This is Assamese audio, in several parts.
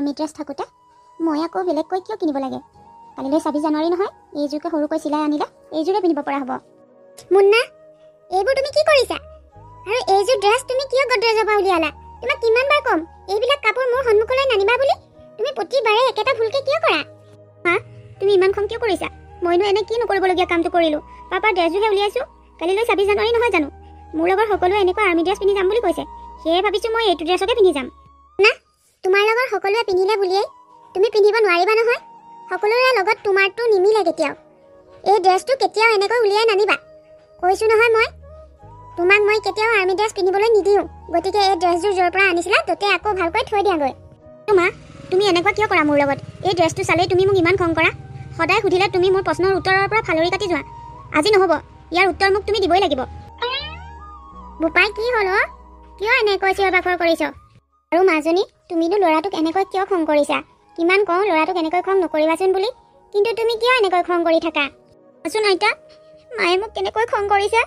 আৰ্মি ড্ৰেছ থাকোঁতে মই আকৌ বেলেগকৈ কিয় কিনিব লাগে? কালিলৈ 26 জানুৱাৰী নহয়, এইযোৰকে সৰুকৈ চিলাই আনিলে এইযোৰে পিন্ধিব পৰা হ'ব। মুন্না, এইবোৰ তুমি কি কৰিছা? আৰু এইযোৰ ড্ৰেছ তুমি কিয় গডৰেজৰ পৰা উলিয়ালা? তোমাক কিমানবাৰ ক'ম এইবিলাক কাপোৰ মোৰ সন্মুখলৈ নানিবা বুলি? তুমি প্ৰতিবাৰে একেটা ভুলকে কিয় কৰা? মা, তুমি ইমান খং কিয় কৰিছা? মইনো এনে কি নকৰিবলগীয়া কামটো কৰিলোঁ? পাপাৰ ড্ৰেছযোৰহে উলিয়াইছোঁ। কালিলৈ 26 জানুৱাৰী নহয় জানো? মোৰ লগৰ সকলোৱে এনেকুৱা আৰ্মি ড্ৰেছ পিন্ধি যাম বুলি কৈছে, সেয়ে ভাবিছোঁ মই এইটো ড্ৰেছকে পিন্ধি যাম। না, তোমাৰ লগৰ সকলোৱে পিন্ধিলে বুলিয়েই তুমি পিন্ধিব নোৱাৰিবা নহয়। সকলোৰে লগত তোমাৰটো নিমিলে কেতিয়াও। এই ড্ৰেছটো কেতিয়াও এনেকৈ উলিয়াই নানিবা, কৈছোঁ নহয়। তোমাক মই কেতিয়াও আৰ্মি ড্ৰেছ পিন্ধিবলৈ নিদিওঁ। গতিকে এই ড্ৰেছযোৰ য'ৰ পৰা আনিছিলা ততে আকৌ ভালকৈ থৈ দিয়াগৈ। মা, তুমি এনেকুৱা কিয় কৰা মোৰ লগত? এই ড্ৰেছটো চালেই তুমি মোক ইমান খং কৰা। সদায় সুধিলে তুমি মোৰ প্ৰশ্নৰ উত্তৰৰ পৰা ফালৰি কাটি যোৱা। আজি নহ'ব, ইয়াৰ উত্তৰ মোক তুমি দিবই লাগিব। বোপাই, কি হ'ল অ? কিয় এনেকৈ চিঞৰ বাখৰ কৰিছ? আৰু মাজনী, তুমিনো ল'ৰাটোক এনেকৈ কিয় খং কৰিছা? কিমান কওঁ ল'ৰাটোক এনেকৈ খং নকৰিবাচোন বুলি, কিন্তু তুমি কিয় এনেকৈ খং কৰি থাকা? আচোন আইতা, মায়ে মোক কেনেকৈ খং কৰিছে?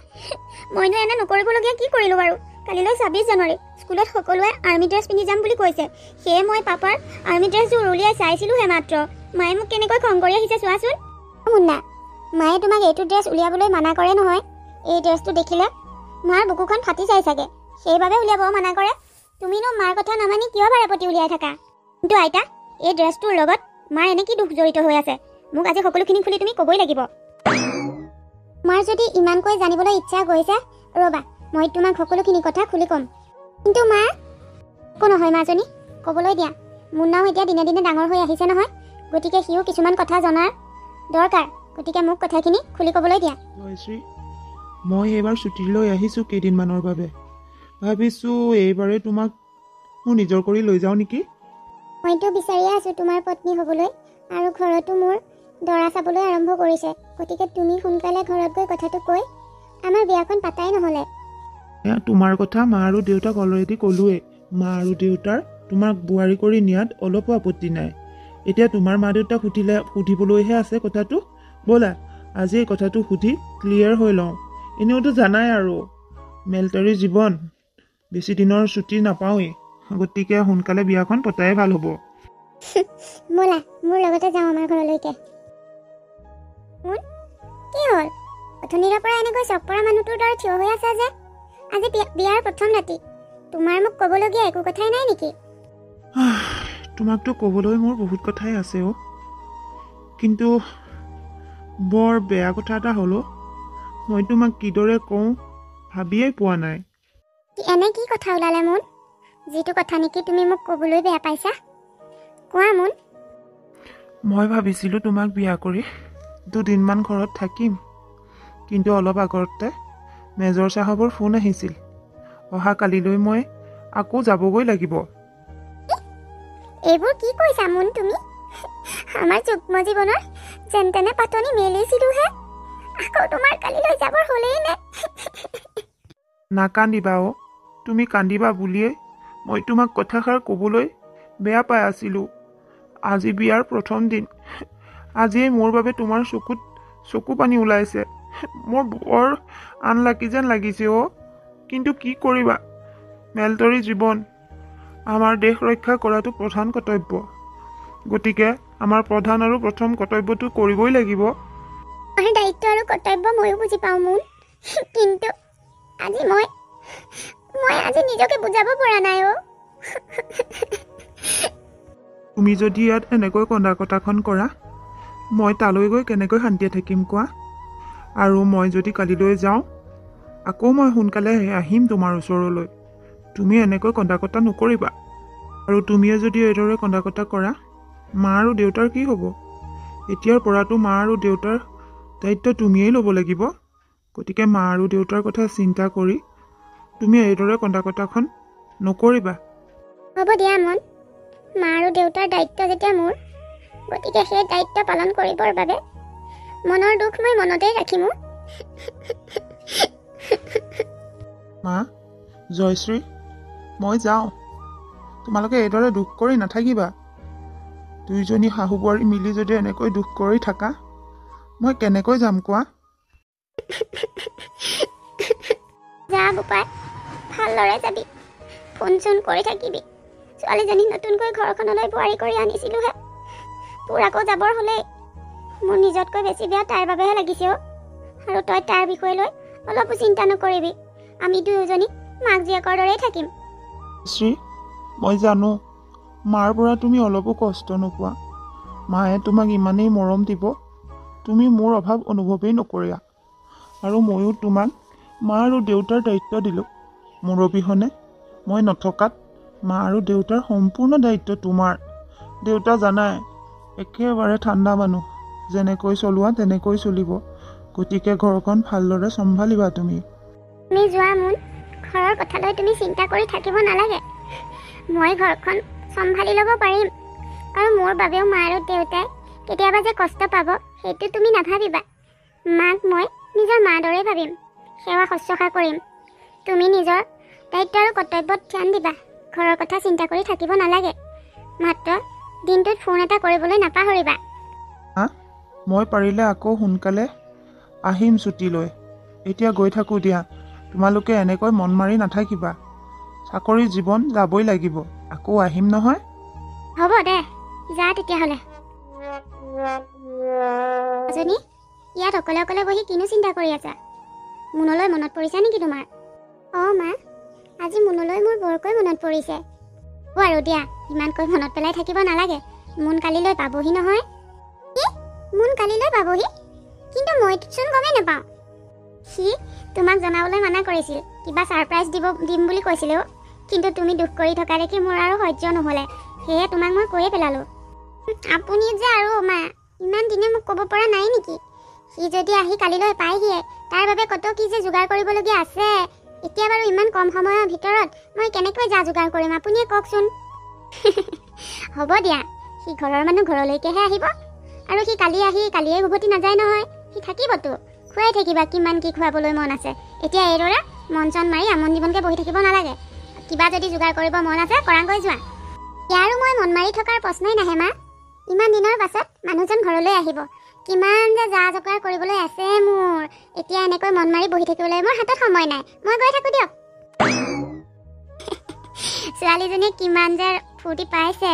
মইনো এনে নকৰিবলগীয়া কি কৰিলোঁ বাৰু? কালিলৈ 26 জানুৱাৰী, স্কুলত সকলোৱে আৰ্মি ড্ৰেছ পিন্ধি যাম বুলি কৈছে, সেয়ে মই পাপাৰ আৰ্মি ড্ৰেছযোৰ উলিয়াই চাইছিলোঁহে মাত্ৰ। মায়ে মোক কেনেকৈ খং কৰি আহিছে চোৱাচোন। মুন্না, মায়ে তোমাক এইটো ড্ৰেছ উলিয়াবলৈ মানা কৰে নহয়। এই ড্ৰেছটো দেখিলে মাৰ বুকুখন ফাটি যায় চাগে, সেইবাবে উলিয়াব মানা কৰে। তুমিনো মাৰ কথা নামানি কিয় বাৰে প্ৰতি উলিয়াই থাকা? কিন্তু আইতা, এই ড্ৰেছটোৰ লগত মাৰ এনে কি দুখ জড়িত হৈ আছে? মোক আজি সকলোখিনি খুলি তুমি ক'বই লাগিব। মাৰ যদি ইমানকৈ জানিবলৈ ইচ্ছা গৈছে, ৰ'বা, মই তোমাক সকলোখিনি কথা খুলি ক'ম। কিন্তু মা, একো নহয় মাজনী, ক'বলৈ দিয়া। মুন্নাও এতিয়া দিনে দিনে ডাঙৰ হৈ আহিছে নহয়, গতিকে সিও কিছুমান কথা জনাৰ দৰকাৰ। গতিকে মোক কথাখিনি খুলি ক'বলৈ দিয়া। মই এইবাৰ ছুটীলৈ আহিছোঁ কেইদিনমানৰ বাবে। ভাবিছোঁ এইবাৰে তোমাক মোৰ নিজৰ কৰি লৈ যাওঁ নেকি? মইতো বিচাৰিয়ে আছোঁ তোমাৰ পত্নী হ'বলৈ, আৰু ঘৰতো মোৰ দৰা চাবলৈ আৰম্ভ কৰিছে। গতিকে তুমি সোনকালে ঘৰত গৈ কথাটো কৈ আমাৰ বিয়াখন পাতাই নহ'লে। তোমাৰ কথা মা আৰু দেউতাক অলৰেডি ক'লোৱেই। মা আৰু দেউতাৰ তোমাক বোৱাৰী কৰি নিয়াত অলপো আপত্তি নাই। এতিয়া তোমাৰ মা দেউতাক সুধিবলৈহে আছে কথাটো। ব'লা, আজি এই কথাটো সুধি ক্লিয়াৰ হৈ লওঁ। এনেওতো জানাই আৰু মিলিটাৰী জীৱন, বেছি দিনৰ ছুটি নাপাওঁৱেই, গতিকে সোনকালে বিয়াখন পতাই ভাল হ'ব। ব'লা, মোৰ লগতে যাওঁ আমাৰ ঘৰলৈকে। কি হ'ল? অথনিৰে পৰা এনেকৈ চক পৰা মানুহটোৰ দৰে থিয় হৈ আছে যে? আজি বিয়াৰ প্ৰথম ৰাতি, তোমাৰ মোক ক'বলগীয়া একো কথাই নাই নেকি? তোমাকতো ক'বলৈ মোৰ বহুত কথাই আছে অ', কিন্তু বৰ বেয়া কথা এটা হ'ল। মই তোমাক কিদৰে কওঁ ভাবিয়েই পোৱা নাই। এনে কি কথা ওলালে মুন? যিটো কথা নেকি তুমি মোক ক'বলৈ বেয়া পাইছা? কোৱা মুন। মই ভাবিছিলোঁ তোমাক বিয়া কৰি দুদিনমান ঘৰত থাকিম, কিন্তু অলপ আগতে মেজৰ চাহাবৰ ফোন আহিছিল। অহা কালিলৈ মই আকৌ যাবগৈ লাগিব। এইবোৰ কি কৈছা মুন তুমি? আমাৰ যুগ্ম জীৱনৰ যেন তেনে পাতনি মেলিছিলোহে, আকৌ তোমাৰ কালিলৈ যাবৰ হ'লেই নে? নাকান্দিবা অ', তুমি কান্দিবা বুলিয়েই মই তোমাক কথাষাৰ ক'বলৈ বেয়া পাই আছিলোঁ। আজি বিয়াৰ প্ৰথম দিন, আজিয়েই মোৰ বাবে তোমাৰ চকু পানী ওলাইছে। মোৰ বৰ আনলাকি যেন লাগিছে অ', কিন্তু কি কৰিবা, মিলিটাৰী জীৱন, আমাৰ দেশ ৰক্ষা কৰাটো প্ৰধান কৰ্তব্য। গতিকে আমাৰ প্ৰধান আৰু প্ৰথম কৰ্তব্যটো কৰিবই লাগিব। তোমাৰ দায়িত্ব আৰু কৰ্তব্য ময়ো বুজি পাওঁ মুন, কিন্তু আজি মই নিজকে বুজাব পৰা নাই অ'। তুমি যদি ইয়াত এনেকৈ কন্দা কটাখন কৰা, মই তালৈ গৈ কেনেকৈ শান্তিয়ে থাকিম কোৱা? আৰু মই যদি কালিলৈ যাওঁ, আকৌ মই সোনকালে আহিম তোমাৰ ওচৰলৈ। তুমি এনেকৈ কন্দা কটা নকৰিবা। আৰু তুমিয়ে যদি এইদৰে কন্দা কটা কৰা, মা আৰু দেউতাৰ কি হ'ব? এতিয়াৰ পৰাতো মা আৰু দেউতাৰ দায়িত্ব তুমিয়েই ল'ব লাগিব। গতিকে মা আৰু দেউতাৰ কথা চিন্তা কৰি তুমি এইদৰে কন্দা কটাখন নকৰিবা। হ'ব দিয়া মন, মা আৰু দেউতাৰ দায়িত্ব যেতিয়া মোৰ, গতিকে সেই দায়িত্ব পালন কৰিবৰ বাবে মনৰ দুখ মই মনতেই ৰাখিম। মা, জয়শ্ৰী, মই যাওঁ। তোমালোকে এইদৰে দুখ কৰি নাথাকিবা। দুইজনী শাহু বোৱাৰী মিলি যদি এনেকৈ দুখ কৰি থাকা, মই কেনেকৈ যাম কোৱা? যা বোপাই, ভালদৰে যাবি, ফোন চোন কৰি থাকিবি। ছোৱালীজনী নতুনকৈ ঘৰখনলৈ বোৱাৰী কৰি আনিছিলোঁহে। তোৰ আকৌ যাবৰ হ'লেই। মোৰ নিজতকৈ বেছি বেয়া তাইৰ বাবেহে লাগিছে অ'। আৰু তই তাৰ বিষয় লৈ অলপো চিন্তা নকৰিবি। আমি দুয়োজনী মাক জীয়েকৰ দৰেই থাকিম। শ্ৰী, মই জানো মাৰ পৰা তুমি অলপো কষ্ট নোপোৱা। মায়ে তোমাক ইমানেই মৰম দিব, তুমি মোৰ অভাৱ অনুভৱেই নকৰিবা। আৰু ময়ো তোমাক মা আৰু দেউতাৰ দায়িত্ব দিলোঁ। মোৰ অবিহনে মই নথকাত মা আৰু দেউতাৰ সম্পূৰ্ণ দায়িত্ব তোমাৰ। দেউতা জানাই একেবাৰে ঠাণ্ডা মানুহ, যেনেকৈ চলোৱা তেনেকৈ চলিব। গতিকে ঘৰখন ভালদৰে চম্ভালিবা তুমি। তুমি যোৱা মুন, ঘৰৰ কথালৈ তুমি চিন্তা কৰি থাকিব নালাগে। মই ঘৰখন চম্ভালি ল'ব পাৰিম। আৰু মোৰ বাবেও মা আৰু দেউতাই কেতিয়াবা যে কষ্ট পাব সেইটো তুমি নাভাবিবা। মাক মই নিজৰ মাৰ দৰে ভাবিম, সেৱা শুশ্ৰূষা কৰিম। তুমি নিজৰ দায়িত্ব আৰু কৰ্তব্যত ধ্যান দিবা। ঘৰৰ কথা চিন্তা কৰি থাকিব নালাগে। মাত্ৰ দিনটোত ফোন এটা কৰিবলৈ নাপাহৰিবা। মই পাৰিলে আকৌ সোনকালে আহিম ছুটী লৈ। এতিয়া গৈ থাকোঁ দিয়া। তোমালোকে এনেকৈ মন মাৰি নাথাকিবা। চাকৰি জীৱন যাবই লাগিব, আকৌ আহিম নহয়। হ'ব দে, যা তেতিয়াহ'লে। মাজনী, ইয়াত অকলে অকলে বহি কিনো চিন্তা কৰি আছা? মুনলৈ মনত পৰিছে নেকি তোমাৰ? অঁ মা, আজি মুনলৈ মোৰ বৰকৈ মনত পৰিছে। হ'ব আৰু দিয়া, ইমানকৈ মনত পেলাই থাকিব নালাগে। মুন কালিলৈ পাবহি নহয়। কি? মুন কালিলৈ পাবহি? কিন্তু মইচোন গমেই নাপাওঁ। সি তোমাক জনাবলৈ মানা কৰিছিল, কিবা ছাৰপ্ৰাইজ দিম বুলি কৈছিলে। কিন্তু তুমি দুখ কৰি থকা দেখি মোৰ আৰু সহ্য নহ'লে, সেয়ে তোমাক মই কৈয়ে পেলালোঁ। আপুনি যে আৰু মা ইমান দিনে মোক ক'ব পৰা নাই নেকি? সি যদি আহি কালিলৈ পায়হিয়ে, তাৰ বাবে কত কি যে যোগাৰ কৰিবলগীয়া আছে। এতিয়া বাৰু ইমান কম সময়ৰ ভিতৰত মই কেনেকৈ যা যোগাৰ কৰিম আপুনিয়ে কওকচোন। হ'ব দিয়া, সি ঘৰৰ মানুহ ঘৰলৈকেহে আহিব। আৰু সি কালি আহি কালিয়ে উভতি নাযায় নহয়, সি থাকিবতো। খুৱাই থাকিবা কিমান কি খুৱাবলৈ মন আছে। এতিয়া এইদৰে মন চন মাৰি আমন জীৱনকে বহি থাকিব নালাগে। কিবা যদি যোগাৰ কৰিব মন আছে কৰাংকৈ যোৱা। ইয়াৰো মই মন মাৰি থকাৰ প্ৰশ্নই নাহে মা। ইমান দিনৰ পাছত মানুহজন ঘৰলৈ আহিব, কিমান যে যা যোগাৰ কৰিবলৈ আছে মোৰ। এতিয়া এনেকৈ মন মাৰি বহি থাকিবলৈ মোৰ হাতত সময় নাই। মই গৈ থাকোঁ দিয়ক। ছোৱালীজনীয়ে কিমান যে ফূৰ্তি পাইছে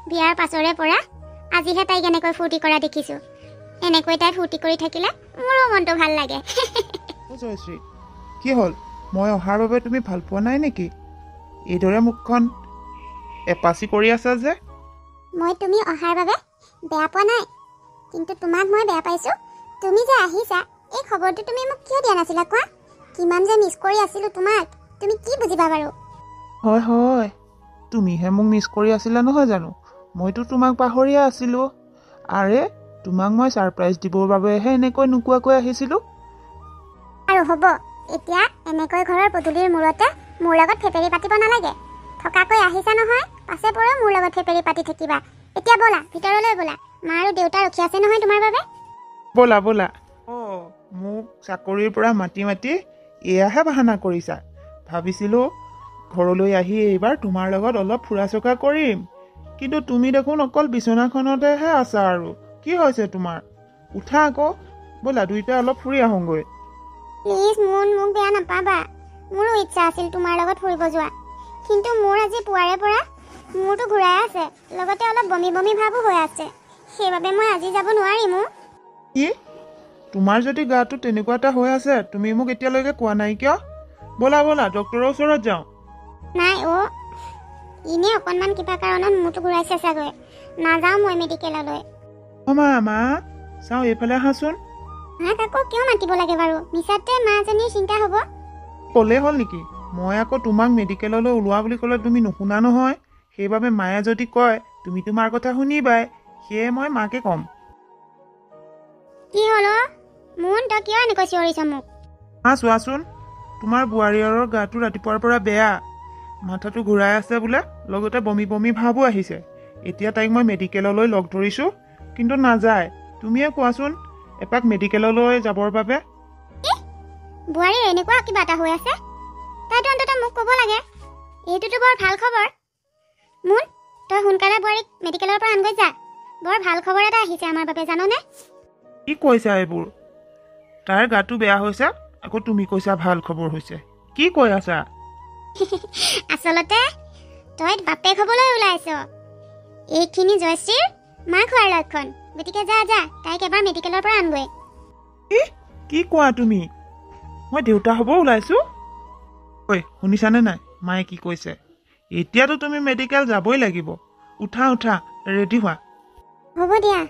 বিয়াৰ পাছৰে পৰা। আজিহে তাইক এনেকৈ ফূৰ্তি কৰা দেখিছোঁ। এনেকৈ তাই ফূৰ্তি কৰি থাকিলে মোৰো মনটো ভাল লাগে। জয়শ্ৰী, কি হ'ল? মই অহাৰ বাবে তুমি ভাল পোৱা নাই নেকি? এইদৰে মুখখন এপাচি কৰি আছা যে? মই তুমি অহাৰ বাবে বেয়া পোৱা নাই, কিন্তু তোমাক মই বেয়া পাইছোঁ। তুমি যে আহিছা এই খবৰটো তুমি মোক কিয় দিয়া নাছিলা কোৱা? কিমান যে মিছ কৰি আছিলোঁ তোমাক, তুমি কি বুজিবা বাৰু? হয় হয়, তুমিহে মোক মিছ কৰি আছিলা নহয় জানো? মইতো তোমাক পাহৰিয়ে আছিলোঁ। আৰে, তোমাক মই ছাৰপ্ৰাইজ দিবৰ বাবেহে এনেকৈ নোকোৱাকৈ আহিছিলোঁ। আৰু হ'ব, এতিয়া এনেকৈ ঘৰৰ পদূলিৰ মূৰতে মোৰ লগত ফেপেৰি পাতিব নালাগে। থকাকৈ আহিছা নহয়, পাছে পৰেও মোৰ লগত ফেপেৰি পাতি থাকিবা। এতিয়া ব'লা ভিতৰলৈ ব'লা, মা আৰু দেউতা ৰখি আছে নহয় তোমাৰ বাবে। ব'লা ব'লা। অঁ, মোক চাকৰিৰ পৰা মাতি মাতি এয়াহে বাহানা কৰিছা। ভাবিছিলোঁ ঘৰলৈ আহি এইবাৰ তোমাৰ লগত অলপ ফুৰা চকা কৰিম, কিন্তু তুমি দেখোন অকল বিচনাখনতেহে আছা। আৰু কি হৈছে তোমাৰ? উঠা আকৌ, ব'লা দুইটা অলপ ফুৰি আহোঁগৈ। প্লিজ মুন, মোক বেয়া নাপাবা। মোৰো ইচ্ছা আছিল তোমাৰ লগত ফুৰিব যোৱা, কিন্তু মোৰ আজি পুৱাৰে পৰা মূৰটো ঘূৰাই আছে, লগতে অলপ বমি বমি ভাৱো হৈ আছে। সেইবাবে মই আজি যাব নোৱাৰিম। কি? তোমাৰ যদি গাটো তেনেকুৱা এটা হৈ আছে, তুমি মোক এতিয়ালৈকে কোৱা নাই কিয়? ব'লা ব'লা ডক্তৰৰ ওচৰত যাওঁ। নাই অ', এনেই অকণমান কিবা কাৰণত মূৰটো ঘূৰাইছে চাগৈ। নাযাওঁ মই মেডিকেললৈ। মা চাওঁ এইফালে আহাচোন। মাক আকৌ কিয় মাতিব লাগে বাৰু? মিছাতে মাজনীৰ চিন্তা হ'ব। ক'লে হ'ল নেকি? মই আকৌ তোমাক মেডিকেললৈ ওলোৱা বুলি ক'লে তুমি নুশুনা নহয়। সেইবাবে মায়ে যদি কয় তুমি তোমাৰ কথা শুনিবাই, সেয়ে মই মাকে ক'ম। কি হ'ল অ' মুন, তই কিয় এনেকৈ চিঞৰিছ মোক? চোৱাচোন, তোমাৰ বোৱাৰীৰৰ গাটো ৰাতিপুৱাৰ পৰা বেয়া। মাথাটো ঘূৰাই আছে বোলে, লগতে বমি বমি ভাৱো আহিছে। এতিয়া তাইক মই মেডিকেললৈ লগ ধৰিছোঁ, কিন্তু নাযায়। তুমিয়ে কোৱাচোন এপাক মেডিকেললৈ যাবৰ বাবে। বোৱাৰীৰ এনেকুৱা কিবা এটা হৈ আছে, তাইতো অন্ততঃ মোক ক'ব লাগে। এইটোতো বৰ ভাল খবৰ। মুন, তই সোনকালে বোৱাৰীক মেডিকেলৰ পৰা আনগৈ যা। বৰ ভাল খবৰ এটা আহিছে আমাৰ বাবে, জাননে? কি কৈছা এইবোৰ? তাইৰ গাটো বেয়া হৈছে, আকৌ তুমি কৈছা ভাল খবৰ হৈছে। কি কৈ আছা? আচলতে তই বাপেক হ'বলৈ ওলাইছ। এইখিনি জয়শ্ৰীৰ মাক হোৱাৰ লক্ষণ। গতিকে যা যা, তাইক এবাৰ মেডিকেলৰ পৰা আনগৈ। কি কোৱা তুমি? মই দেউতা হ'ব ওলাইছোঁ? ঐ শুনিছানে নাই মায়ে কি কৈছে? এতিয়াতো তুমি মেডিকেল যাবই লাগিব। উঠা উঠা, ৰেডি হোৱা। হ'ব দিয়া,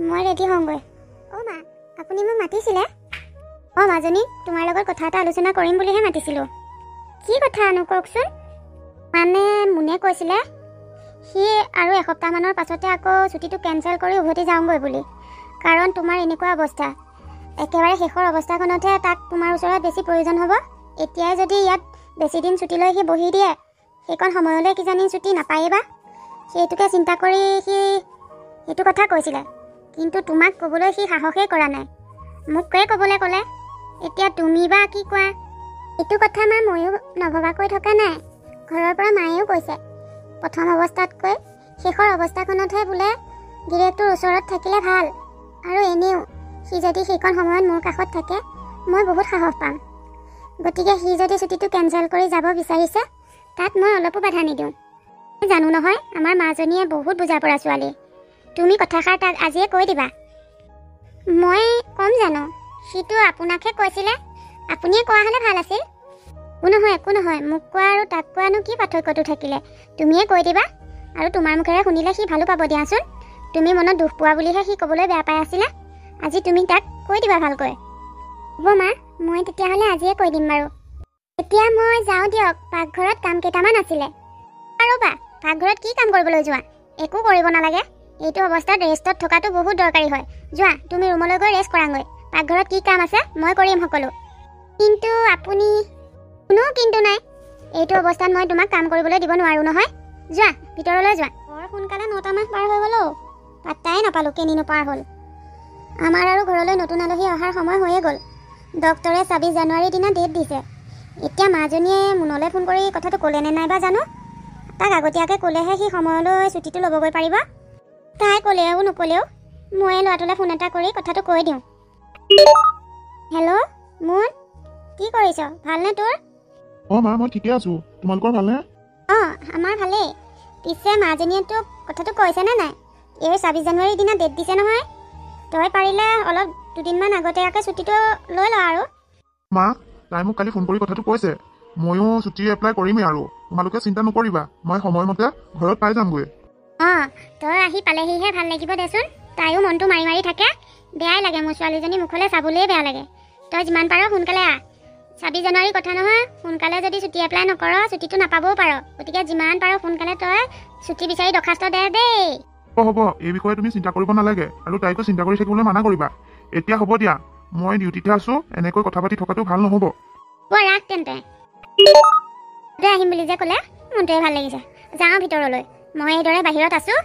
মই ৰেডি হওঁগৈ। অ' মা, আপুনি মোক মাতিছিলে? অ' মাজনী, তোমাৰ লগত কথা এটা আলোচনা কৰিম বুলিহে মাতিছিলোঁ। কি কথা আনো কওকচোন? মানে মুনে কৈছিলে সি আৰু এসপ্তাহমানৰ পাছতে আকৌ ছুটিটো কেঞ্চেল কৰি উভতি যাওঁগৈ বুলি। কাৰণ তোমাৰ এনেকুৱা অৱস্থা, একেবাৰে শেষৰ অৱস্থাখনতহে তাক তোমাৰ ওচৰত বেছি প্ৰয়োজন হ'ব। এতিয়াই যদি ইয়াত বেছি দিন ছুটি লৈ সি বহি দিয়ে, সেইকণ সময়লৈ কিজানি ছুটি নাপায়েই বা। সেইটোকে চিন্তা কৰি সি সেইটো কথা কৈছিলে। কিন্তু তোমাক ক'বলৈ সি সাহসেই কৰা নাই। মোকে ক'বলৈ ক'লে। এতিয়া তুমি বা কি কোৱা? এইটো কথা ময়ো নভবাকৈ থকা নাই। ঘৰৰ পৰা মায়েও কৈছে, প্ৰথম অৱস্থাতকৈ শেষৰ অৱস্থাখনতহে বোলে গিৰিয়েকটোৰ ওচৰত থাকিলে ভাল। আৰু এনেও সি যদি সেইকণ সময়ত মোৰ কাষত থাকে, মই বহুত সাহস পাম। গতিকে সি যদি ছুটিটো কেঞ্চেল কৰি যাব বিচাৰিছে, তাত মই অলপো বাধা নিদিওঁ। জানো নহয়, আমাৰ মাজনীয়ে বহুত বুজা পৰা ছোৱালী। তুমি কথাষাৰ তাক আজিয়ে কৈ দিবা। মই কম জানো? সিটো আপোনাকহে কৈছিলে। আপুনিয়ে কোৱা হ'লে ভাল আছিল। একো নহয়, মোক কোৱা আৰু তাক কোৱানো কি পাৰ্থক্যটো থাকিলে? তুমিয়ে কৈ দিবা, আৰু তোমাৰ মুখেৰে শুনিলে সি ভালো পাব দিয়াচোন। তুমি মনত দুখ পোৱা বুলিহে সি ক'বলৈ বেয়া পাই আছিলা। আজি তুমি তাক কৈ দিবা ভালকৈ। হ'ব মা, মই তেতিয়াহ'লে আজিয়ে কৈ দিম বাৰু। এতিয়া মই যাওঁ দিয়ক, পাকঘৰত কাম কেইটামান আছিলে। ৰ'বা, পাকঘৰত কি কাম কৰিবলৈ যোৱা? একো কৰিব নালাগে। এইটো অৱস্থাত ৰেষ্টত থকাটো বহুত দৰকাৰী হয়। যোৱা, তুমি ৰুমলৈ গৈ ৰেষ্ট কৰাগৈ। পাকঘৰত কি কাম আছে মই কৰিম সকলো। কিন্তু আপুনি? কোনো কিন্তু নাই। এইটো অৱস্থাত মই তোমাক কাম কৰিবলৈ দিব নোৱাৰোঁ নহয়। যোৱা, ভিতৰলৈ যোৱা। বৰ সোনকালে 9টা মাহ পাৰ হৈ গ'লো। পাত্তাই নাপালোঁ কেনিনো পাৰ হ'ল। আমাৰ আৰু ঘৰলৈ নতুন আলহী অহাৰ সময় হৈয়ে গ'ল। ডক্টৰে 26 জানুৱাৰীৰ দিনা ডেট দিছে। এতিয়া মাজনীয়ে মুনলৈ ফোন কৰি কথাটো ক'লেনে নাই বা জানো। তাক আগতীয়াকৈ ক'লেহে সি সময়লৈ ছুটিটো ল'বগৈ পাৰিব। তাই ক'লেও নক'লেও ময়ে ল'ৰাটোলৈ ফোন এটা কৰি কথাটো কৈ দিওঁ। হেল্ল' মুন, কি কৰিছ? ভালনে তোৰ? অঁ মা, মই ঠিকে আছোঁ। তোমালোকৰ ভালনে? অঁ, আমাৰ ভালেই। পিছে মাজনীয়ে তোক কথাটো কৈছেনে নাই? এই 26 জানুৱাৰীৰ দিনা ডেট দিছে নহয়। তই পাৰিলে অলপ দুদিনমান আগতীয়াকৈ ছুটিটো লৈ ল আৰু। মা, তাই মোক কালি ফোন কৰি কথাটো কৈছে। ময়ো ছুটি এপ্লাই কৰিমেই আৰু। তোমালোকে চিন্তা নকৰিবা, মই সময়মতে ঘৰত পাই যামগৈ। অঁ, তই আহি পালেহিহে ভাল লাগিব দেচোন। তাইও মনটো মাৰি মাৰি থাকে। বেয়াই লাগে, মোৰ ছোৱালীজনী মুখলৈ চাবলৈয়ে বেয়া লাগে। তই যিমান পাৰ সোনকালে আহ। 26 জানুৱাৰীৰ কথা নহয়, সোনকালে যদি ছুটি এপ্লাই নকৰ, ছুটিটো নাপাবও পাৰ। গতিকে যিমান পাৰ সোনকালে তই ছুটি বিচাৰি দৰখাস্ত দে দেই। হ'ব, এই বিষয়ে তুমি চিন্তা কৰিব নালাগে, আৰু তাইকো চিন্তা কৰি থাকিবলৈ মানা কৰিবা। এতিয়া হ'ব দিয়া, মই ডিউটিতে আছোঁ। এনেকৈ কথা পাতি থকাটো ভাল নহ'ব। ৰাখ তেন্তে। তই আহিম বুলি যে ক'লে মনটোৱে ভাল লাগিছে। যাওঁ ভিতৰলৈ। মই এইদৰে বাহিৰত আছোঁ।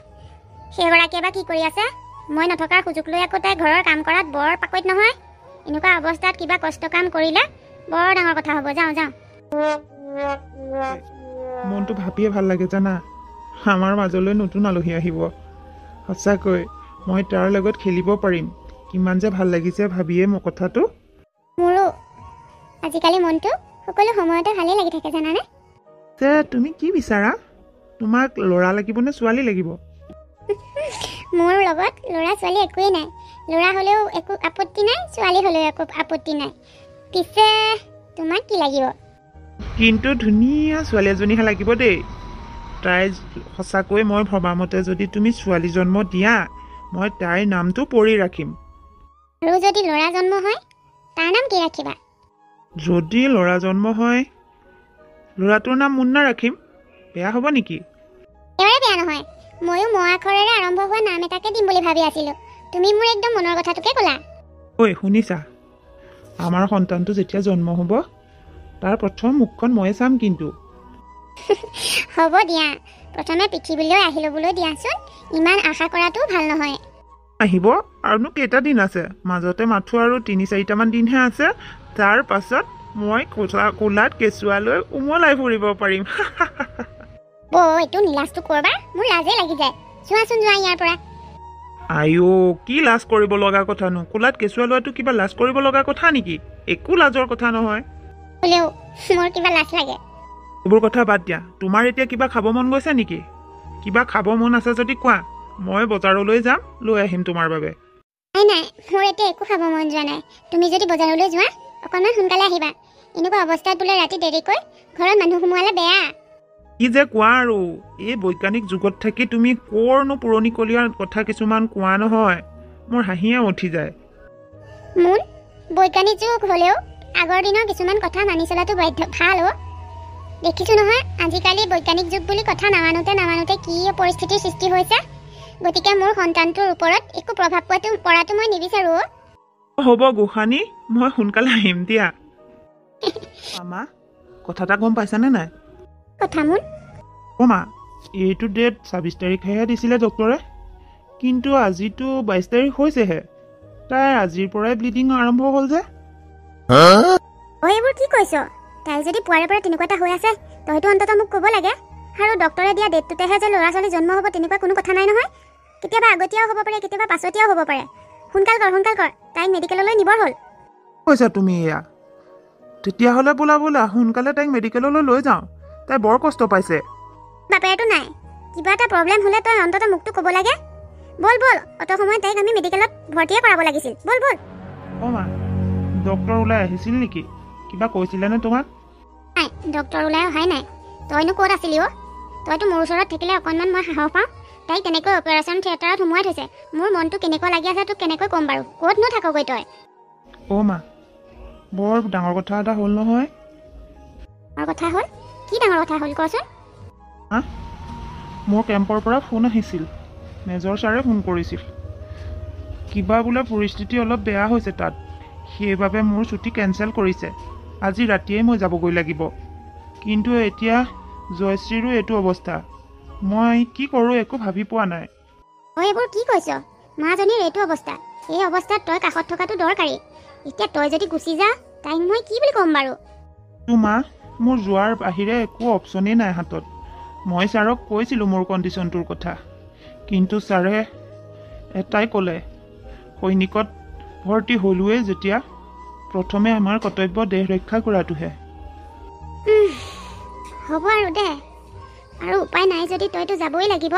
সেইগৰাকীয়ে বা কি কৰি আছে? মই নথকাৰ সুযোগ লৈ আকৌ তাই ঘৰৰ কাম কৰাত বৰ পাকৈত নহয়। এনেকুৱা অৱস্থাত কিবা কষ্ট কাম কৰিলে বৰ ডাঙৰ কথা হ'ব। যাওঁ। মনটো ভাবিয়ে ভাল লাগে জানা, আমাৰ মাজলৈ নতুন আলহী আহিব। সঁচাকৈ মই তাৰ লগত খেলিব পাৰিম। কিমান যে ভাল লাগিছে ভাবিয়ে মোৰ কথাটো। মোৰো আজিকালি মনটো সকলো সময়তে ভালেই লাগি থাকে জানানে। যে তুমি কি বিচাৰা? তোমাক ল'ৰা লাগিব নে ছোৱালী লাগিব? মোৰ লগত ল'ৰা ছোৱালী একোৱেই নাই। ল'ৰা হ'লেও একো আপত্তি নাই, ছোৱালী হ'লেও একো আপত্তি নাই। পিছে তোমাক কি লাগিব? কিন্তু ধুনীয়া ছোৱালী এজনীহে লাগিব দেই। তাই সঁচাকৈ মই ভবামতে যদি তুমি ছোৱালী জন্ম দিয়া, মই তাইৰ নামটো পৰি ৰাখিম। আৰু যদি ল'ৰা জন্ম হয়, তাৰ নাম কি ৰাখিবা? যদি ল'ৰা জন্ম হয়, ল'ৰাটোৰ নাম মুন্না ৰাখিম। বেয়া হ'ব নেকি? একেবাৰে বেয়া নহয়। ময়ো ম আখৰেৰে আৰম্ভ হোৱা নাম এটাকে দিম বুলি ভাবি আছিলোঁ। তুমি মোৰ একদম মনৰ কথাটোকে ক'লা। ঐ শুনিছা, আমাৰ সন্তানটো যেতিয়া জন্ম হ'ব, তাৰ প্ৰথম মুখখন ময়ে চাম কিন্তু। হ'ব দিয়া, প্ৰথমে পৃথিৱীলৈ আহি ল'বলৈ দিয়াচোন। ইমান আশা কৰাটোও ভাল নহয়। আহিব আৰুনো কেইটা দিন আছে? মাজতে মাথো আৰু 3-4টামান দিনহে আছে। তাৰ পাছত মই কোলাত কেঁচুৱা লৈ উমলাই ফুৰিব পাৰিম। এইটো নিলাজটো কৰবা, মোৰ লাজে লাগি যায়। যোৱাচোন যোৱা ইয়াৰ পৰা। আইঅ, কি লাজ কৰিব লগা কথানো? কোলাত কেঁচুৱা লোৱাটো কিবা লাজ কৰিব লগা কথা নেকি? একো লাজৰ কথা নহয়। হ'লেও মোৰ কিবা লাজ লাগে। এইবোৰ কথা বাদ দিয়া। তোমাৰ এতিয়া কিবা খাব মন গৈছে নেকি? কিবা খাব মন আছে যদি কোৱা, মই বজাৰলৈ যাম, লৈ আহিম তোমাৰ বাবে। নাই নাই, মোৰ এতিয়া একো খাব মন যোৱা নাই। তুমি যদি বজাৰলৈ যোৱা অকণমান সোনকালে আহিবা। এনেকুৱা অৱস্থাত বোলে ৰাতি দেৰিকৈ ঘৰত মানুহ সোমোৱালে বেয়া। কি যে কোৱা আৰু, এই বৈজ্ঞানিক যুগত থাকি তুমি ক'ৰনো পুৰণিকলীয়া কথা কিছুমান কোৱা নহয়, মোৰ হাঁহিয়ে উঠি যায়। মোৰ বৈজ্ঞানিক যুগ হ'লেও আগৰ দিনৰ কিছুমান কথা মানি চলাটো ভাল অ'। দেখিছোঁ নহয় আজিকালি বৈজ্ঞানিক যুগ বুলি কথা নামানোতে কি পৰিস্থিতিৰ সৃষ্টি হৈছে। গতিকে মোৰ সন্তানটোৰ ওপৰত একো প্ৰভাৱ পৰাটো মই নিবিচাৰোঁ। হ'ব গোসানী, মই সোনকালে আহিম দিয়া। মামা, কথা এটা গম পাইছানে নাই? কথা মোৰ মা, এইটো ডেট ২৬ তাৰিখেহে দিছিলে ডক্টৰে, কিন্তু আজিতো ২২ তাৰিখ হৈছেহে। তাইৰ আজিৰ পৰাই ব্লিডিং আৰম্ভ হ'ল যে। এইবোৰ কি কৈছ? তাই যদি পুৱাৰে পৰা তেনেকুৱা এটা হৈ আছে, তইতো অন্ততঃ মোক ক'ব লাগে। আৰু ডক্টৰে দিয়া ডেটটোতেহে যে ল'ৰা ছোৱালী জন্ম হ'ব তেনেকুৱা কোনো কথা নাই নহয়। কেতিয়াবা আগতীয়াও হ'ব পাৰে, কেতিয়াবা পাছতীয়াও হ'ব পাৰে। সোনকাল কৰ, তাইক মেডিকেললৈ নিবৰ হ'ল। কৈছা তুমি এয়া? তেতিয়াহ'লে ব'লা সোনকালে তাইক মেডিকেললৈ লৈ যাওঁ। তাই বৰ কষ্ট পাইছে। বাপেৰটো নাই, কিবা এটা প্ৰব্লেম হ'লে তই অন্ততঃ মোকতো ক'ব লাগে। ব'ল অত সময় তাইক আমি মেডিকেলত ভৰ্তিয়ে কৰাব লাগিছিল। ব'ল। মা, ডক্টৰ ওলাই আহিছিল নেকি? কিবা কৈছিলেনে তোমাক? নাই, ডক্টৰ ওলাই অহাই নাই। তইনো ক'ত আছিলি অ'? তইতো মোৰ ওচৰত থাকিলে অকণমান মই সাহস পাওঁ। তাইক তেনেকৈ অপাৰেশ্যন থিয়েটাৰত সোমোৱাই থৈছে। মোৰ মনটো কেনেকুৱা লাগি আছে তোক কেনেকৈ ক'ম বাৰু? ক'তনো থাকগৈ তই? মা, বৰ ডাঙৰ কথা এটা হ'ল নহয়। ডাঙৰ কথা হ'ল? কি ডাঙৰ কথা হ'ল কচোন? মোৰ কেম্পৰ পৰা ফোন আহিছিল। মেজৰ ছাৰে ফোন কৰিছিল। কিবা বোলে পৰিস্থিতি অলপ বেয়া হৈছে তাত, সেইবাবে মোৰ ছুটি কেঞ্চেল কৰিছে। আজি ৰাতিয়েই মই যাবগৈ লাগিব। কিন্তু এতিয়া জয়শ্ৰীৰো এইটো অৱস্থা। মই কি কৰোঁ একো ভাবি পোৱা নাই। এইবোৰ কি কৈছ? মাজনীৰ এইটো অৱস্থা, এই অৱস্থাত তই কাষত থকাটো দৰকাৰী। এতিয়া তই যদি গুচি যা, তাইক মই কি বুলি ক'ম বাৰু? মা, মোৰ যোৱাৰ বাহিৰে একো অপশ্যনেই নাই হাতত। মই ছাৰক কৈছিলোঁ মোৰ কণ্ডিশ্যনটোৰ কথা, কিন্তু ছাৰে এটাই ক'লে, সৈনিকত ভৰ্তি হ'লোৱেই যেতিয়া, প্ৰথমে আমাৰ কৰ্তব্য দেহ ৰক্ষা কৰাটোহে। হ'ব আৰু দে, আৰু উপায় নাই যদি তইতো যাবই লাগিব।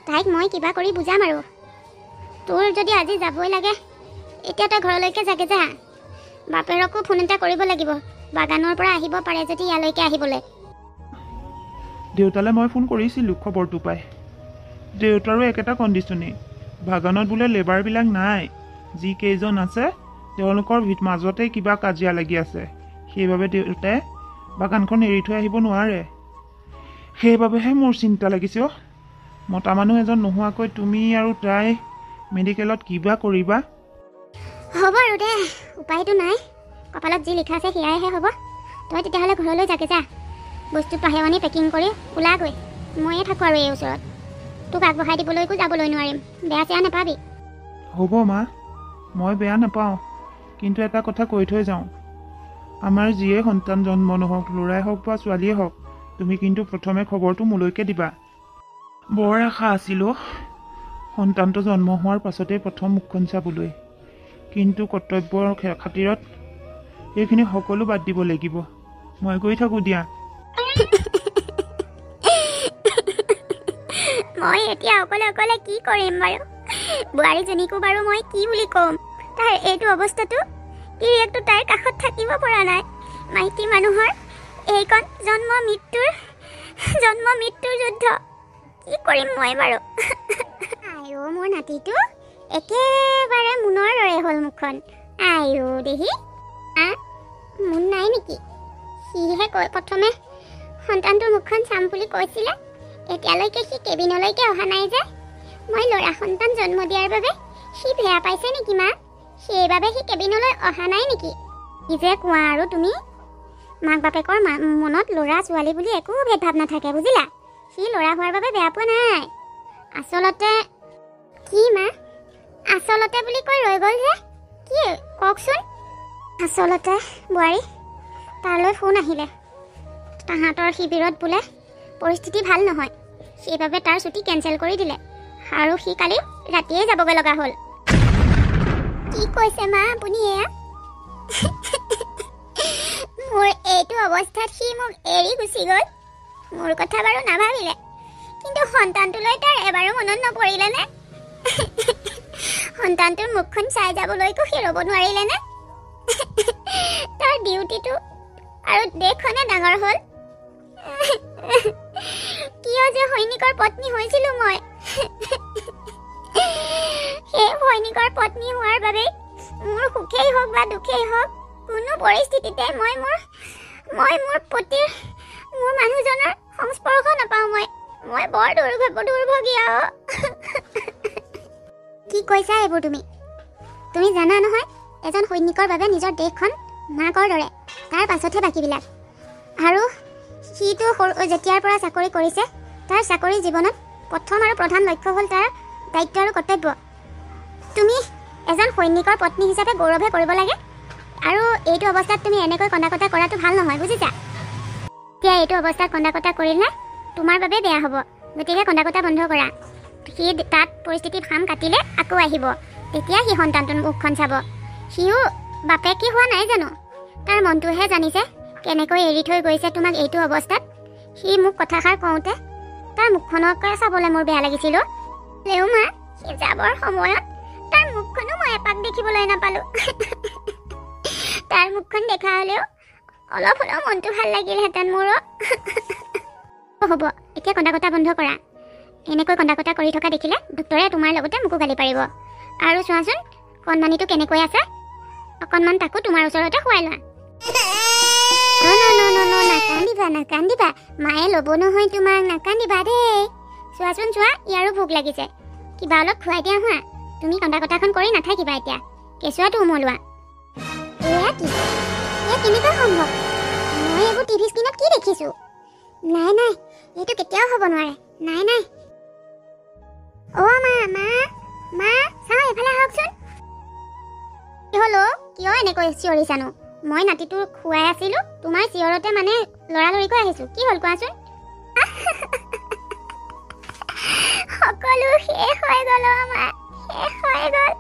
তাইক মই কিবা কৰি বুজাম আৰু। তোৰ যদি আজি যাবই লাগে, এতিয়া তই ঘৰলৈকে যাগে যা। বাপেৰকো ফোন এটা কৰিব লাগিব, বাগানৰ পৰা আহিব পাৰে যদি ইয়ালৈকে আহিবলৈ। দেউতালৈ মই ফোন কৰিছিলোঁ খবৰটো পাই। দেউতাৰো একেটা কণ্ডিশ্যনেই। বাগানত বোলে লেবাৰবিলাক নাই। যিকেইজন আছে তেওঁলোকৰ মাজতে কিবা কাজিয়া লাগি আছে। সেইবাবে দেউতাই বাগানখন এৰি থৈ আহিব নোৱাৰে। সেইবাবেহে মোৰ চিন্তা লাগিছে অ'। মতা মানুহ এজন নোহোৱাকৈ তুমি আৰু তাই মেডিকেলত কিবা কৰিবা? হ'ব আৰু দে, উপায়তো নাই। কপালত যি লিখা আছে সেয়াইহে হ'ব। তই তেতিয়াহ'লে ঘৰলৈ যাগে যা। বস্তু পাহেৱানি পেকিং কৰি ওলাগৈ। ময়ে থাকোঁ আৰু এই ওচৰত। তোক আগবঢ়াই দিবলৈকো যাবলৈ নোৱাৰিম। বেয়া চেয়া নাপাবি। হ'ব মা, মই বেয়া নাপাওঁ, কিন্তু এটা কথা কৈ থৈ যাওঁ। আমাৰ যিয়ে সন্তান জন্ম নহওক, ল'ৰাই হওক বা ছোৱালীয়ে হওক, তুমি কিন্তু প্ৰথমে খবৰটো মোলৈকে দিবা। বৰ আশা আছিল সন্তানটো জন্ম হোৱাৰ পাছতেই প্ৰথম মুখখন চাবলৈ, কিন্তু কৰ্তব্যৰ খাতিৰত এইখিনি সকলো বাদ দিব লাগিব। মই গৈ থাকোঁ দিয়া। মই এতিয়া অকলে কি কৰিম বাৰু? বোৱাৰীজনীকো বাৰু মই কি বুলি ক'ম? তাইৰ এইটো অৱস্থাটো, গিৰিয়েকটো তাইৰ কাষত থাকিব পৰা নাই। মাইকী মানুহৰ এইকণ জন্ম মৃত্যুৰ যুদ্ধ। কি কৰিম মই বাৰু? আইও মোৰ নাতিটো একেবাৰে মুনৰ দৰে হ'ল মুখখন। আইও দেহি, মুন নাই নেকি? সিহে প্ৰথমে সন্তানটোৰ মুখখন চাম বুলি কৈছিলে। এতিয়ালৈকে সি কেবিনলৈকে অহা নাই যে। মই ল'ৰা সন্তান জন্ম দিয়াৰ বাবে সি বেয়া পাইছে নেকি মা? সেইবাবে সি কেবিনলৈ অহা নাই নেকি? কি যে কোৱা আৰু তুমি? মাক বাপেকৰ মনত ল'ৰা ছোৱালী বুলি একো ভেদভাৱ নাথাকে, বুজিলা? সি ল'ৰা হোৱাৰ বাবে বেয়া পোৱা নাই। আচলতে কি মা? আচলতে বুলি কৈ ৰৈ গ'ল যে, কি কওকচোন? আচলতে বোৱাৰী, তালৈ ফোন আহিলে। তাহাঁতৰ শিবিৰত বোলে পৰিস্থিতি ভাল নহয়, সেইবাবে তাৰ ছুটি কেঞ্চেল কৰি দিলে আৰু সি কালি ৰাতিয়েই যাবগৈ লগা হ'ল। কি কৈছে মা আপুনি এয়া? মোৰ এইটো অৱস্থাত সি মোক এৰি গুচি গ'ল। মোৰ কথা বাৰু নাভাবিলে, কিন্তু সন্তানটোলৈ তাৰ এবাৰো মনত নপৰিলেনে? সন্তানটোৰ মুখখন চাই যাবলৈকো সি ৰ'ব নোৱাৰিলেনে? তাৰ ডিউটিটো আৰু দেশখনে ডাঙৰ হ'ল। কিয় যে সৈনিকৰ পত্নী হৈছিলো মই। সেই সৈনিকৰ পত্নী হোৱাৰ বাবে মোৰ সুখেই হওক বা দুখেই হওক, কোনো পৰিস্থিতিতে মই মোৰ পতিৰ, মোৰ মানুহজনৰ সংস্পৰ্শ নাপাওঁ। মই বৰ দুৰ্ভগীয়া। কি কৈছা এইবোৰ তুমি? তুমি জানা নহয়, এজন সৈনিকৰ বাবে নিজৰ দেশখন মাকৰ দৰে, তাৰ পাছতহে বাকীবিলাক। আৰু সিটো যেতিয়াৰ পৰা চাকৰি কৰিছে, তাৰ চাকৰি জীৱনত প্ৰথম আৰু প্ৰধান লক্ষ্য হ'ল তাৰ দায়িত্ব আৰু কৰ্তব্য। তুমি এজন সৈনিকৰ পত্নী হিচাপে গৌৰৱহে কৰিব লাগে। আৰু এইটো অৱস্থাত তুমি এনেকৈ কন্দা কটা কৰাটো ভাল নহয়, বুজিছা? এতিয়া এইটো অৱস্থাত কন্দা কটা কৰিলে তোমাৰ বাবে বেয়া হ'ব। গতিকে কন্দা কটা বন্ধ কৰা। সি তাত পৰিস্থিতিত খাম কাটিলে আকৌ আহিব, তেতিয়া সি সন্তানটোৰ মুখখন চাব। সিও বাপেকি হোৱা নাই জানো? তাৰ মনটোহে জানিছে কেনেকৈ এৰি থৈ গৈছে তোমাক এইটো অৱস্থাত। সি মোক কথাষাৰ কওঁতে তাৰ মুখখনকে চাবলৈ মোৰ বেয়া লাগিছিল। লেও মা, সি যাবৰ সময়ত তাৰ মুখখনো মই এপাক দেখিবলৈ নাপালোঁ। তাৰ মুখখন দেখা হ'লেও অলপ হ'লেও মনটো ভাল লাগিলহেঁতেন মোৰ। হ'ব, এতিয়া কন্দা কটা বন্ধ কৰা। এনেকৈ কন্দা কটা কৰি থকা দেখিলে ডক্তৰে তোমাৰ লগতে মোকো গালি পাৰিব। আৰু চোৱাচোন কণমানিটো কেনেকৈ আছে, অকণমান তাকো তোমাৰ ওচৰতে শুৱাই লোৱা। নাকান্দিবা, মায়ে ল'ব নহয় তোমাক, নাকান্দিবা দেই। চোৱাচোন চোৱা, ইয়াৰো ভোক লাগিছে, কিবা অলপ খুৱাই দিয়া হোৱা। তুমি কন্দা কটাখন কৰি নাথাকিবা এতিয়া, কেঁচুৱাটো উমলোৱা। এয়া কি? এয়া কেনেকৈ সম্ভৱ? মই এইবোৰ টিভি স্ক্ৰীণত কি দেখিছোঁ? নাই, এইটো কেতিয়াও হ'ব নোৱাৰে। নাই। অ' মা, চাওঁ এইফালে আহকচোন। কি হ'ল অ'? কিয় এনেকৈ চিঞৰিছানো? মই নাতিটো খুৱাই আছিলোঁ, তোমাৰ চিঞৰতে মানে লৰালৰিকৈ আহিছোঁ। কি হ'ল কোৱাচোন? সকলো শেষ হৈ গ'ল মা, শেষ হৈ গ'ল।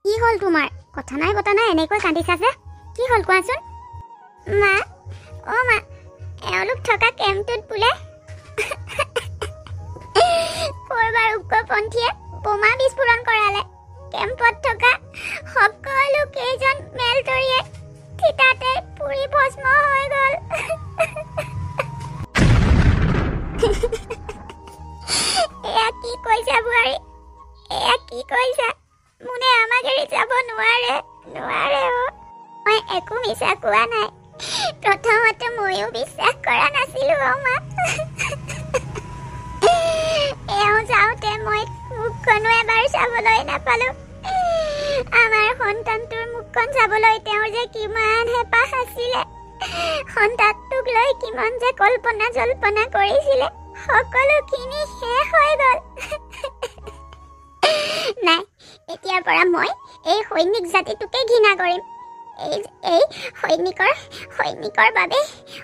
কি হ'ল তোমাৰ? কথা নাই বতা নাই এনেকৈ কান্দিছা যে, কি হ'ল কোৱাচোন? মা, এওঁলোক থকা কেম্পটোত বোলে কৰবাৰ উগ্ৰপন্থীয়ে বোমা বিস্ফোৰণ কৰালে। কেম্পত থকা সকলো কেইজন মেলতৰীয়ে থিতাতে পুৰি ভস্ম হৈ গ'ল। এয়া কি কৈছা বোৱাৰী? এয়া কি কৈছা? মোনে আমাক এৰি যাব নোৱাৰে। মই একো মিছা কোৱা নাই। প্ৰথমতে ময়ো বিশ্বাস কৰা নাছিলোঁ মা। এওঁ যাওঁতে মই মুখখনো এবাৰ চাবলৈ নাপালোঁ। আমাৰ সন্তানটোৰ মুখখন চাবলৈ তেওঁৰ যে কিমান হেঁপাহ আছিলে, সন্তানটোক লৈ কিমান যে কল্পনা জল্পনা কৰিছিলে, সকলোখিনি শেষ হৈ গ'ল। নাই, এতিয়াৰ পৰা মই এই সৈনিক জাতিটোকে ঘৃণা কৰিম। এই সৈনিকৰ বাবে,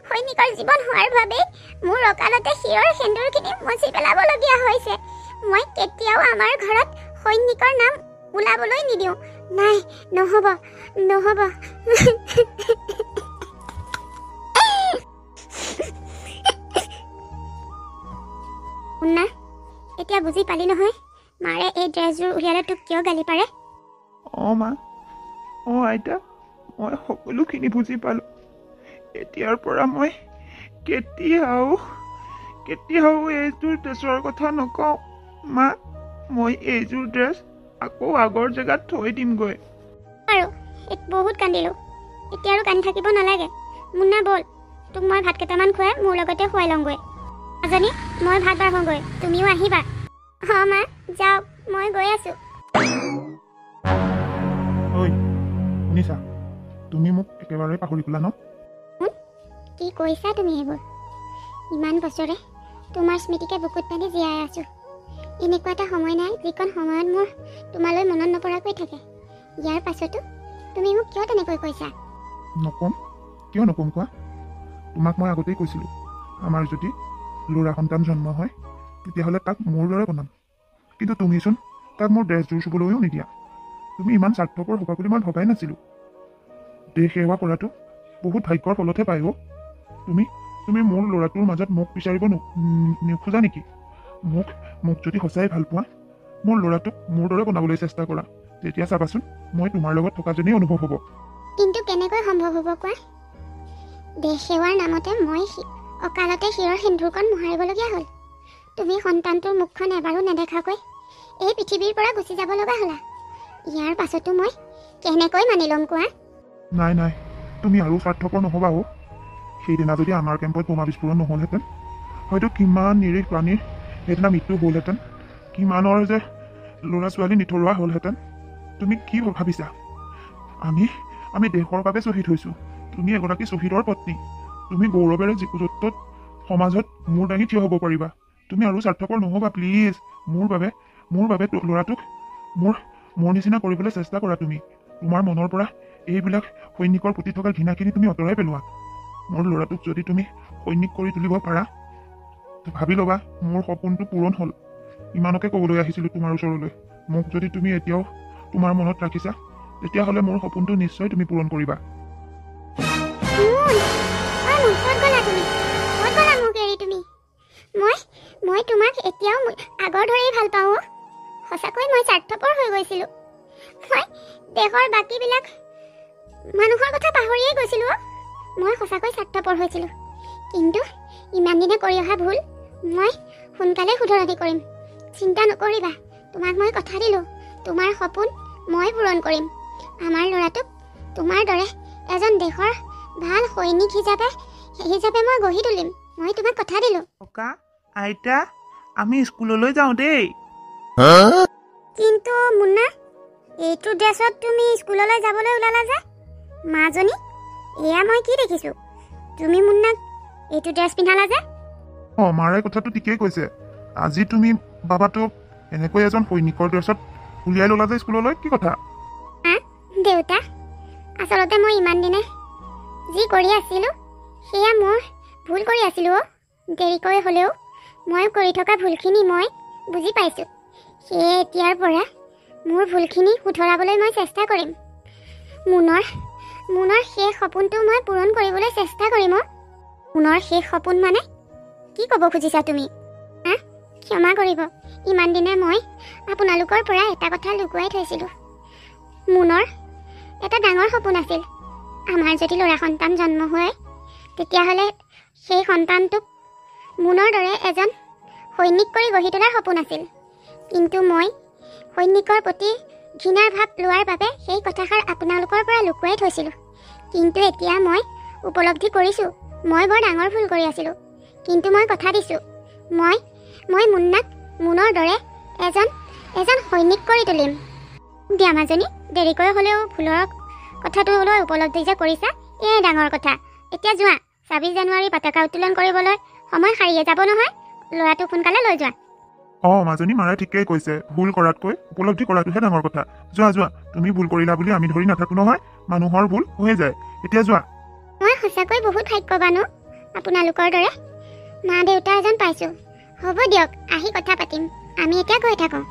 সৈনিকৰ জীৱন হোৱাৰ বাবে মোৰ অকালতে শিৰৰ সেন্দুৰখিনি মচি পেলাবলগীয়া হৈছে। মই কেতিয়াও আমাৰ ঘৰত সৈনিকৰ নাম ওলাবলৈ নিদিওঁ। নাই, নহ'ব। শুনা, এতিয়া বুজি পালি নহয় মাৰে এই ড্ৰেছযোৰ উলিয়ালে তোক কিয় গালি পাৰে? অঁ মা, অঁ আইতা, মই সকলোখিনি বুজি পালোঁ। এতিয়াৰ পৰা মই কেতিয়াও এইযোৰ ড্ৰেছৰ কথা নকওঁ। মা, মই এইযোৰ ড্ৰেছ আকৌ আগৰ জেগাত থৈ দিমগৈ। আৰু বহুত কান্দিলোঁ, এতিয়া আৰু কান্দি থাকিব নালাগে। মুন্না ব'ল, তোক মই ভাত কেইটামান খুৱাই মোৰ লগতে খুৱাই লওঁগৈ। মাজনী, মই ভাত বাঢ়োঁগৈ, তুমিও আহিবা। অঁ মা, যাওক, মই গৈ আছোঁ। ঐ শুনিছা, তুমি মোক একেবাৰে পাহৰি গ'লা ন? কি কৈছা তুমি এইবোৰ? ইমান বছৰে তোমাৰ স্মৃতিকে বুকুত বান্ধি জীয়াই আছোঁ। এনেকুৱা এটা সময় নাই যিকণ সময়ত মোৰ তোমালৈ মনত নপৰাকৈ থাকে। ইয়াৰ পাছতো তুমি মোক কিয় তেনেকৈ কৈছা? নক'ম, কিয় নক'ম কোৱা? তোমাক মই আগতেই কৈছিলোঁ, আমাৰ যদি ল'ৰা সন্তান জন্ম হয় তেতিয়াহ'লে তাক মোৰ দৰে বনাম। কিন্তু তুমিচোন তাক মোৰ ড্ৰেছযোৰ চুবলৈও নিদিয়া। তুমি ইমান স্বাৰ্থপৰ হ'বা বুলি মই ভবাই নাছিলোঁ। দেশ সেৱা কৰাটো বহুত ভাগ্যৰ ফলতহে পায় অ'। তুমি তুমি মোৰ ল'ৰাটোৰ মাজত মোক বিচাৰিব নোখোজা নেকি? মোক যদি সঁচাই ভাল পোৱা মোৰ ল'ৰাটোক মোৰ দৰে বনাবলৈ চেষ্টা কৰা, তেতিয়া চাবাচোন মই তোমাৰ লগত থকা যেনেই অনুভৱ হ'ব। কিন্তু কেনেকৈ সম্ভৱ হ'ব কোৱা? দেশ সেৱাৰ নামতে মই অকালতে শিৰৰ সিন্দুৰকণ মোহাৰিবলগীয়া হ'ল। তুমি সন্তানটোৰ মুখখন এবাৰো নেদেখাকৈ এই পৃথিৱীৰ পৰা গুচি যাব লগা হ'লা। ইয়াৰ পাছতো মই কেনেকৈ মানি ল'ম কোৱা? নাই তুমি আৰু স্বাৰ্থপৰ নহ'বা অ'। সেইদিনা যদি আমাৰ কেম্পত বোমা বিস্ফোৰণ নহ'লহেঁতেন, হয়তো কিমান নিৰীহ প্ৰাণীৰ সেইদিনা মৃত্যু হ'লহেঁতেন, কিমানৰ যে ল'ৰা ছোৱালী নিথৰুৱা হ'লহেঁতেন। তুমি কি ভাবিছা? আমি দেশৰ বাবে শ্বহীদ হৈছোঁ। তুমি এগৰাকী শ্বহীদৰ পত্নী। তুমি গৌৰৱেৰে য'ত সমাজত মূৰ দাঙি থিয় হ'ব পাৰিবা। তুমি আৰু স্বাৰ্থপৰ নহ'বা প্লিজ। মোৰ বাবে ল'ৰাটোক মোৰ নিচিনা কৰিবলৈ চেষ্টা কৰা তুমি। তোমাৰ মনৰ পৰা এইবিলাক সৈনিকৰ প্ৰতি থকা ঘৃণাখিনি তুমি আঁতৰাই পেলোৱা। মোৰ ল'ৰাটোক যদি তুমি সৈনিক কৰি তুলিব পাৰা, ভাবি ল'বা মোৰ সপোনটো পূৰণ হ'ল। ইমানকে ক'বলৈ আহিছিলোঁ তোমাৰ ওচৰলৈ। মোক যদি তুমি এতিয়াও তোমাৰ মনত ৰাখিছা, তেতিয়াহ'লে মোৰ সপোনটো নিশ্চয় তুমি পূৰণ কৰিবা। মই তোমাক এতিয়াও আগৰ দৰেই ভাল পাওঁ। সঁচাকৈ মই স্বাৰ্থপৰ হৈ গৈছিলোঁ। মই দেশৰ বাকীবিলাক মানুহৰ কথা পাহৰিয়েই গৈছিলোঁ। মই সঁচাকৈ স্বাৰ্থপৰ হৈছিলোঁ। কিন্তু ইমান দিনে কৰি অহা ভুল মই সোনকালে শুধৰণি কৰিম। চিন্তা নকৰিবা। তোমাক মই কথা দিলোঁ, তোমাৰ সপোন মই পূৰণ কৰিম। আমাৰ ল'ৰাটোক তোমাৰ দৰে এজন দেশৰ ভাল সৈনিক হিচাপে মই গঢ়ি তুলিম। মই তোমাক কথা দিলোঁ। ককা, আইতা, আমি স্কুললৈ যাওঁ দেই। কিন্তু মুন্না, এইটো ড্ৰেছত তুমি স্কুললৈ যাবলৈ ওলালা যে? মাজনী, এয়া মই কি দেখিছোঁ? তুমি মুন্নাক এইটো ড্ৰেছ পিন্ধালা যে? মাৰে কথাটো ঠিকেই কৈছে। আজি তুমি বাবাটোক এনেকৈ এজন সৈনিকৰ ড্ৰেছত উলিয়াই ল'লা যে স্কুললৈ, কি কথা? দেউতা, আচলতে মই ইমান দিনে যি কৰি আছিলোঁ সেয়া মোৰ ভুল কৰি আছিলোঁ। দেৰিকৈ হ'লেও মই কৰি থকা ভুলখিনি মই বুজি পাইছোঁ। সেয়ে এতিয়াৰ পৰা মোৰ ভুলখিনি শুধৰাবলৈ মই চেষ্টা কৰিম। মুনৰ শেষ সপোনটো মই পূৰণ কৰিবলৈ চেষ্টা কৰিম। মুনৰ শেষ সপোন মানে কি ক'ব খুজিছা তুমি? ক্ষমা কৰিব, ইমান দিনে মই আপোনালোকৰ পৰা এটা কথা লুকুৱাই থৈছিলোঁ। মুনৰ এটা ডাঙৰ সপোন আছিল। আমাৰ যদি ল'ৰা সন্তান জন্ম হয়, তেতিয়াহ'লে সেই সন্তানটোক মুনৰ দৰে এজন সৈনিক কৰি গঢ়ি তোলাৰ সপোন আছিল। কিন্তু মই সৈনিকৰ প্ৰতি ঘৃণাৰ ভাৱ লোৱাৰ বাবে সেই কথাষাৰ আপোনালোকৰ পৰা লুকুৱাই থৈছিলোঁ। কিন্তু এতিয়া মই উপলব্ধি কৰিছোঁ মই বৰ ডাঙৰ ভুল কৰি আছিলোঁ। কিন্তু মই কথা দিছোঁ, মই মুন্নাক মুনৰ দৰে এজন সৈনিক কৰি তুলিম। দিয়া মাজনী, দেৰিকৈ হ'লেও ভুলৰ কথাটো লৈ উপলব্ধি যে কৰিছা, এয়াই ডাঙৰ কথা। এতিয়া যোৱা, ২৬ জানুৱাৰী পতাকা উত্তোলন কৰিবলৈ সময় সাৰিয়ে যাব নহয়। ল'ৰাটোক সোনকালে লৈ যোৱা। মাজনী, মাৰে ঠিকেই কৈছে। ভুল কৰাতকৈ উপলব্ধি কৰাটোহে ডাঙৰ কথা। যোৱা, তুমি ভুল কৰিলা বুলি আমি ধৰি নাথাকো নহয়। মানুহৰ ভুল হৈ যায়। এতিয়া যোৱা। মই সঁচাকৈ বহুত ভাগ্যৱান আপোনালোকৰ দৰে মা দেউতা এজন পাইছোঁ। হ'ব দিয়ক, আহি কথা পাতিম। আমি এতিয়া গৈ থাকোঁ।